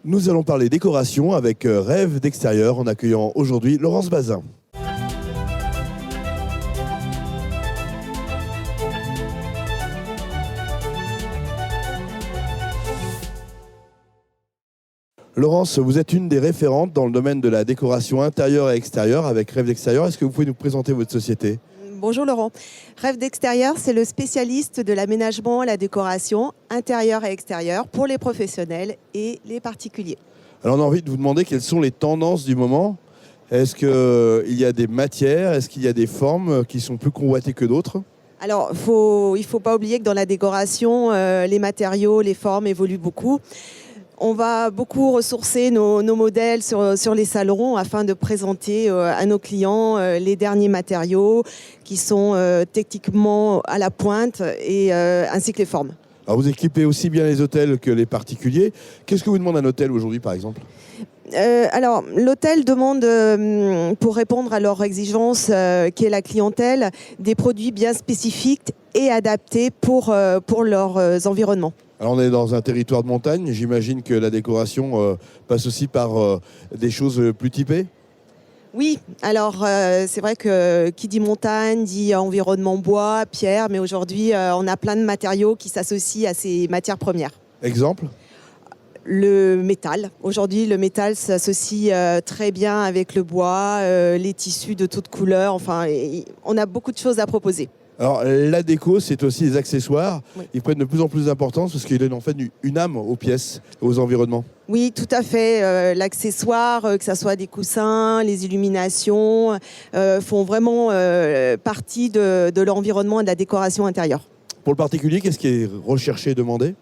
Nous allons parler décoration avec Rêve d'extérieur en accueillant aujourd'hui Laurence Bazin. Laurence, vous êtes une des référentes dans le domaine de la décoration intérieure et extérieure avec Rêve d'extérieur. Est-ce que vous pouvez nous présenter votre société ? Bonjour Laurent. Rêve d'extérieur, c'est le spécialiste de l'aménagement et la décoration intérieure et extérieure pour les professionnels et les particuliers. Alors on a envie de vous demander quelles sont les tendances du moment. Est-ce qu'il y a des matières, est-ce qu'il y a des formes qui sont plus convoitées que d'autres ? Alors, il ne faut pas oublier que dans la décoration, les matériaux, les formes évoluent beaucoup. On va beaucoup ressourcer nos modèles sur les salons afin de présenter à nos clients les derniers matériaux qui sont techniquement à la pointe ainsi que les formes. Alors vous équipez aussi bien les hôtels que les particuliers. Qu'est-ce que vous demande un hôtel aujourd'hui par exemple ? Alors, l'hôtel demande, pour répondre à leur exigence qui est la clientèle, des produits bien spécifiques et adaptés pour leurs environnements. Alors on est dans un territoire de montagne, j'imagine que la décoration passe aussi par des choses plus typées ? Oui, alors c'est vrai que qui dit montagne dit environnement bois, pierre, mais aujourd'hui on a plein de matériaux qui s'associent à ces matières premières. Exemple ? Le métal. Aujourd'hui, le métal s'associe très bien avec le bois, les tissus de toutes couleurs. Enfin, on a beaucoup de choses à proposer. Alors la déco, c'est aussi les accessoires. Oui. Ils prennent de plus en plus d'importance parce qu'ils donnent en fait une âme aux pièces, aux environnements. Oui, tout à fait. L'accessoire, que ce soit des coussins, les illuminations, font vraiment partie de l'environnement et de la décoration intérieure. Pour le particulier, qu'est-ce qui est recherché et demandé ?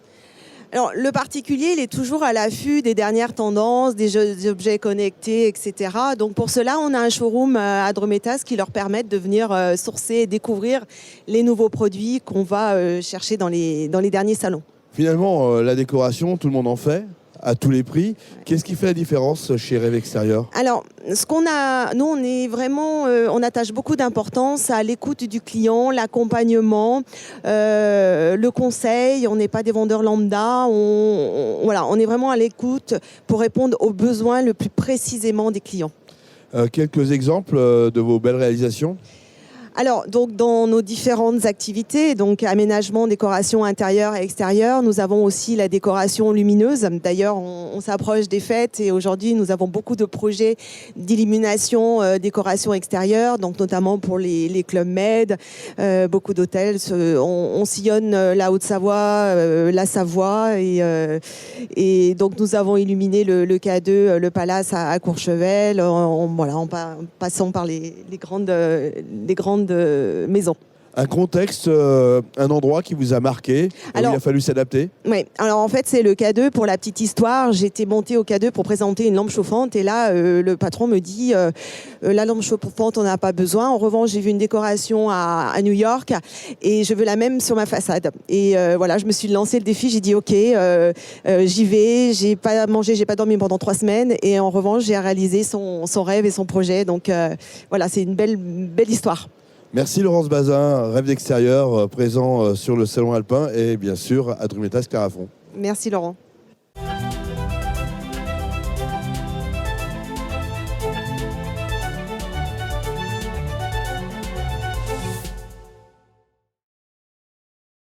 Alors, le particulier, il est toujours à l'affût des dernières tendances, des objets connectés, etc. Donc, pour cela, on a un showroom à Drometas qui leur permet de venir sourcer et découvrir les nouveaux produits qu'on va chercher dans les derniers salons. Finalement, la décoration, tout le monde en fait, à tous les prix. Qu'est-ce qui fait la différence chez Rêve Extérieur ? Alors, nous, on est vraiment, on attache beaucoup d'importance à l'écoute du client, l'accompagnement, le conseil. On n'est pas des vendeurs lambda. On est vraiment à l'écoute pour répondre aux besoins le plus précisément des clients. Quelques exemples de vos belles réalisations ? Alors, donc, dans nos différentes activités, donc aménagement, décoration intérieure et extérieure, nous avons aussi la décoration lumineuse. D'ailleurs, on s'approche des fêtes et aujourd'hui, nous avons beaucoup de projets d'illumination, décoration extérieure, donc notamment pour les clubs med, beaucoup d'hôtels. On sillonne la Haute-Savoie, la Savoie et donc nous avons illuminé le K2, le Palace à Courchevel, en passant par les grandes maisons. Un contexte, un endroit qui vous a marqué, où il a fallu s'adapter ? Oui, alors en fait c'est le K2 pour la petite histoire. J'étais montée au K2 pour présenter une lampe chauffante et là le patron me dit la lampe chauffante on n'a pas besoin. En revanche j'ai vu une décoration à New York et je veux la même sur ma façade. Et je me suis lancé le défi, j'ai dit ok, j'y vais, j'ai pas mangé, j'ai pas dormi pendant 3 semaines et en revanche j'ai réalisé son rêve et son projet. Donc c'est une belle histoire. Merci Laurence Bazin, Rêve d'extérieur, présent sur le Salon Alpin et bien sûr à Drometas Carafon. Merci Laurent.